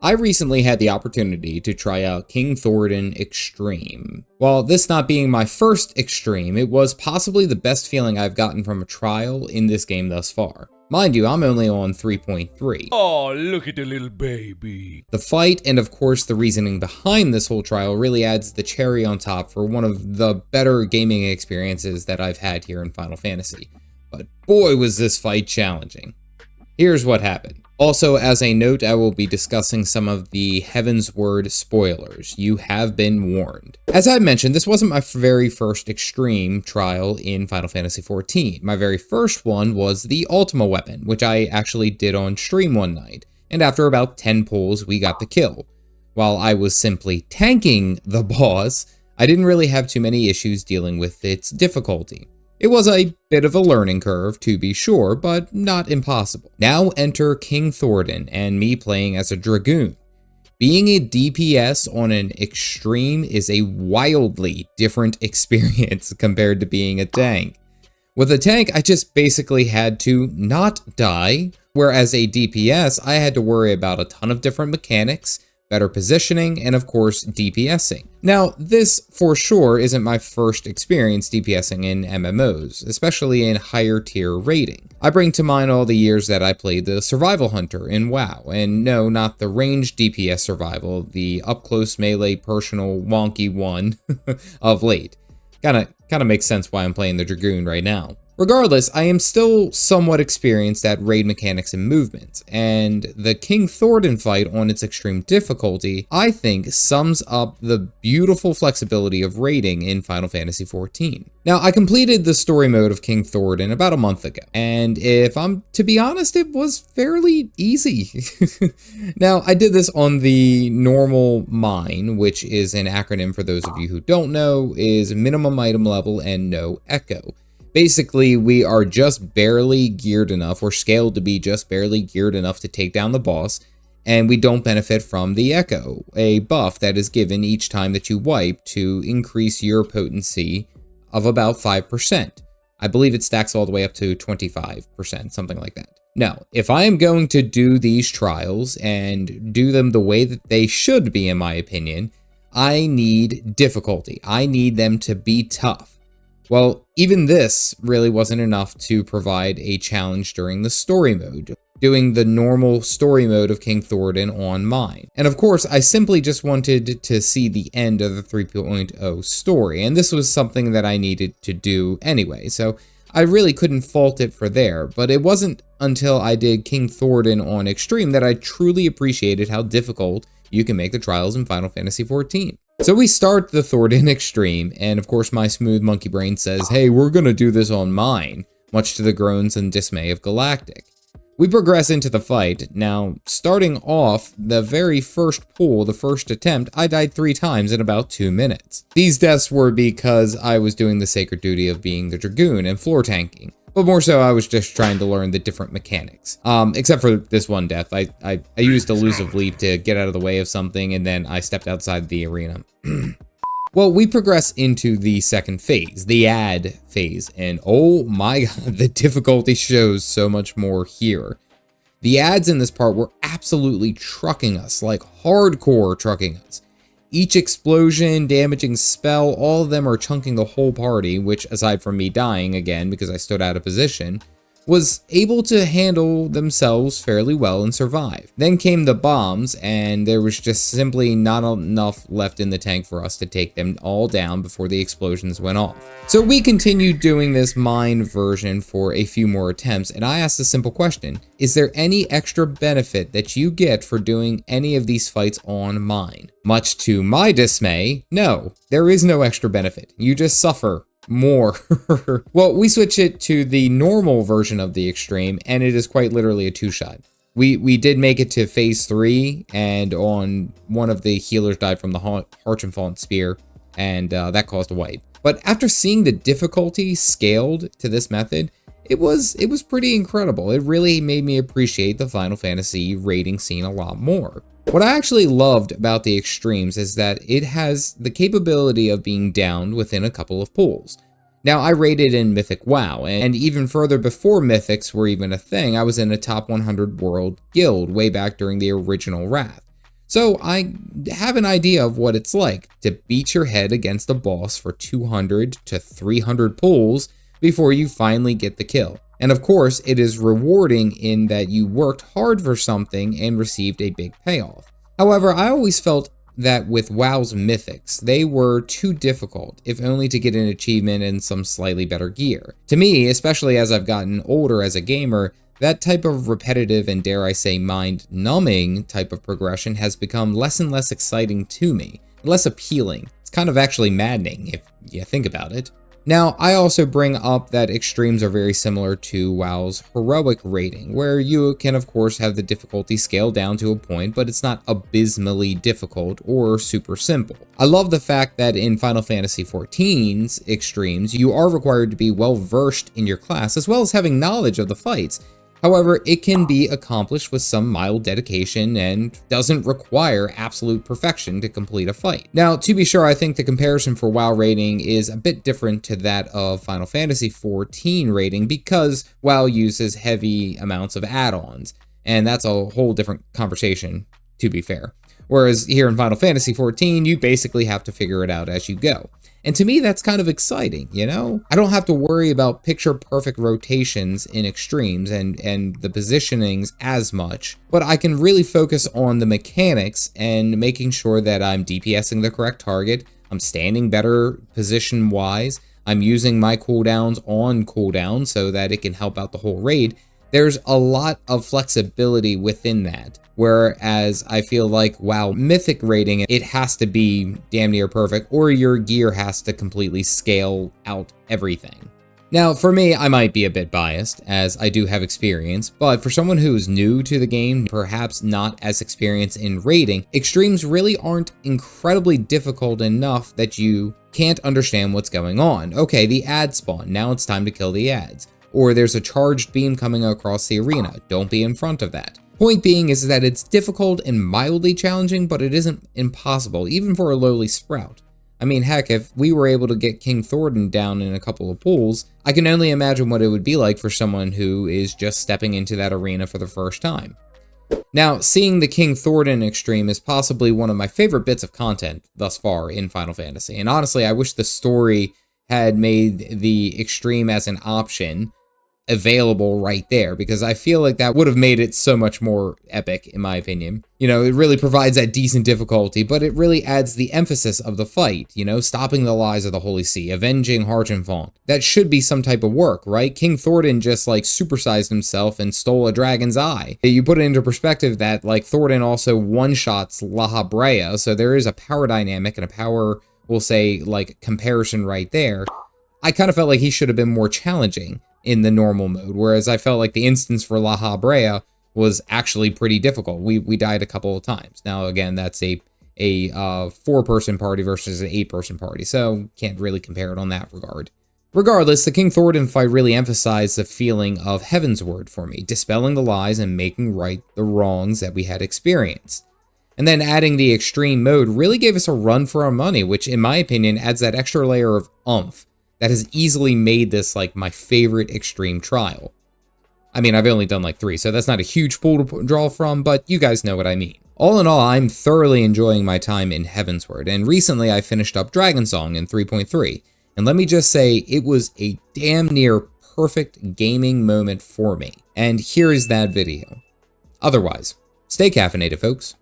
I recently had the opportunity to try out King Thordan Extreme. While this not being my first Extreme, it was possibly the best feeling I've gotten from a trial in this game thus far. Mind you, I'm only on 3.3. Oh, look at the little baby. The fight, and of course the reasoning behind this whole trial, really adds the cherry on top for one of the better gaming experiences that I've had here in Final Fantasy. But boy was this fight challenging. Here's what happened. Also, as a note, I will be discussing some of the Heaven's Word spoilers. You have been warned. As I mentioned, this wasn't my very first Extreme trial in Final Fantasy XIV. My very first one was the Ultima weapon, which I actually did on stream one night, and after about 10 pulls, we got the kill. While I was simply tanking the boss, I didn't really have too many issues dealing with its difficulty. It was a bit of a learning curve, to be sure, but not impossible. Now enter King Thordan and me playing as a Dragoon. Being a DPS on an Extreme is a wildly different experience compared to being a tank. With a tank, I just basically had to not die, whereas a DPS, I had to worry about a ton of different mechanics, better positioning, and of course, DPSing. Now, this for sure isn't my first experience DPSing in MMOs, especially in higher tier rating. I bring to mind all the years that I played the Survival Hunter in WoW, and no, not the ranged DPS survival, the up-close melee personal wonky one of late. Kinda makes sense why I'm playing the Dragoon right now. Regardless, I am still somewhat experienced at raid mechanics and movements, and the King Thordan fight on its extreme difficulty, I think, sums up the beautiful flexibility of raiding in Final Fantasy XIV. Now, I completed the story mode of King Thordan about a month ago, and if I'm to be honest, it was fairly easy. Now, I did this on the normal mine, which is an acronym for those of you who don't know, is minimum item level and no echo. Basically, we are just barely geared enough, or scaled to be just barely geared enough to take down the boss, and we don't benefit from the Echo, a buff that is given each time that you wipe to increase your potency of about 5%. I believe it stacks all the way up to 25%, something like that. Now, if I am going to do these trials and do them the way that they should be, in my opinion, I need difficulty. I need them to be tough. Well, even this really wasn't enough to provide a challenge during the story mode, doing the normal story mode of King Thordan on mine. And of course, I simply just wanted to see the end of the 3.0 story, and this was something that I needed to do anyway, so I really couldn't fault it for there, but it wasn't until I did King Thordan on Extreme that I truly appreciated how difficult you can make the trials in Final Fantasy XIV. So we start the Thordan Extreme, and of course my smooth monkey brain says, hey, we're gonna do this on mine, much to the groans and dismay of Galactic. We progress into the fight. Now, starting off, the very first pull, the first attempt, I died 3 times in about 2 minutes. These deaths were because I was doing the sacred duty of being the Dragoon and floor tanking. But more so, I was just trying to learn the different mechanics. Except for this one death. I used Elusive Leap to get out of the way of something, and then I stepped outside the arena. Well, we progress into the second phase, the ad phase, and oh my god, the difficulty shows so much more here. The ads in this part were absolutely trucking us, like hardcore trucking us. Each explosion, damaging spell, all of them are chunking the whole party, which, aside from me dying again because I stood out of position, was able to handle themselves fairly well and survive. Then came the bombs, and there was just simply not enough left in the tank for us to take them all down before the explosions went off. So we continued doing this mine version for a few more attempts, and I asked a simple question: is there any extra benefit that you get for doing any of these fights on mine? Much to my dismay, no, there is no extra benefit. You just suffer more. Well, we switch it to the normal version of the Extreme, and it is quite literally a 2-shot. We did make it to phase 3, and on one of the healers died from the Harchenfant spear, and that caused a wipe. But after seeing the difficulty scaled to this method, it was pretty incredible. It really made me appreciate the Final Fantasy raiding scene a lot more. What I actually loved about the Extremes is that it has the capability of being downed within a couple of pulls. Now, I raided in Mythic WoW, and even further before Mythics were even a thing, I was in a top 100 world guild way back during the original Wrath. So I have an idea of what it's like to beat your head against a boss for 200 to 300 pulls before you finally get the kill. And of course, it is rewarding in that you worked hard for something and received a big payoff. However, I always felt that with WoW's mythics, they were too difficult, if only to get an achievement and some slightly better gear. To me, especially as I've gotten older as a gamer, that type of repetitive and, dare I say, mind-numbing type of progression has become less and less exciting to me, less appealing. It's kind of actually maddening if you think about it. Now, I also bring up that extremes are very similar to WoW's heroic rating, where you can of course have the difficulty scaled down to a point, but it's not abysmally difficult or super simple. I love the fact that in Final Fantasy XIV's extremes, you are required to be well versed in your class, as well as having knowledge of the fights. However, it can be accomplished with some mild dedication and doesn't require absolute perfection to complete a fight. Now, to be sure, I think the comparison for WoW rating is a bit different to that of Final Fantasy XIV rating because WoW uses heavy amounts of add-ons, and that's a whole different conversation, to be fair. Whereas here in Final Fantasy XIV, you basically have to figure it out as you go. And to me, that's kind of exciting, you know? I don't have to worry about picture-perfect rotations in extremes and the positionings as much, but I can really focus on the mechanics and making sure that I'm DPSing the correct target, I'm standing better position-wise, I'm using my cooldowns on cooldown so that it can help out the whole raid. There's a lot of flexibility within that. Whereas I feel like WoW Mythic rating, it has to be damn near perfect, or your gear has to completely scale out everything. Now, for me, I might be a bit biased, as I do have experience, but for someone who's new to the game, perhaps not as experienced in raiding, extremes really aren't incredibly difficult enough that you can't understand what's going on. Okay, the ad spawn, now it's time to kill the ads. Or there's a charged beam coming across the arena, don't be in front of that. Point being is that it's difficult and mildly challenging, but it isn't impossible, even for a lowly sprout. I mean, heck, if we were able to get King Thordan down in a couple of pulls, I can only imagine what it would be like for someone who is just stepping into that arena for the first time. Now, seeing the King Thordan Extreme is possibly one of my favorite bits of content thus far in Final Fantasy, and honestly, I wish the story had made the Extreme as an option available right there, because I feel like that would have made it so much more epic, in my opinion. You know, it really provides that decent difficulty, but it really adds the emphasis of the fight, you know, stopping the lies of the Holy See, avenging Harchenfont. That should be some type of work, right? King Thordan just, like, supersized himself and stole a dragon's eye. You put it into perspective that, like, Thordan also one-shots La Habrea, so there is a power dynamic and a power, we'll say, like, comparison right there. I kind of felt like he should have been more challenging in the normal mode, whereas I felt like the instance for La Habrea was actually pretty difficult. We died a couple of times. Now, again, that's a 4-person party versus an 8-person party, so can't really compare it on that regard. Regardless, the King Thordan fight really emphasized the feeling of Heavensward for me, dispelling the lies and making right the wrongs that we had experienced. And then adding the extreme mode really gave us a run for our money, which in my opinion adds that extra layer of oomph that has easily made this like my favorite extreme trial. I mean, I've only done like 3, so that's not a huge pool to draw from, but you guys know what I mean. All in all, I'm thoroughly enjoying my time in Heavensward, and recently I finished up Dragonsong in 3.3, and let me just say, it was a damn near perfect gaming moment for me. And here is that video. Otherwise, stay caffeinated, folks.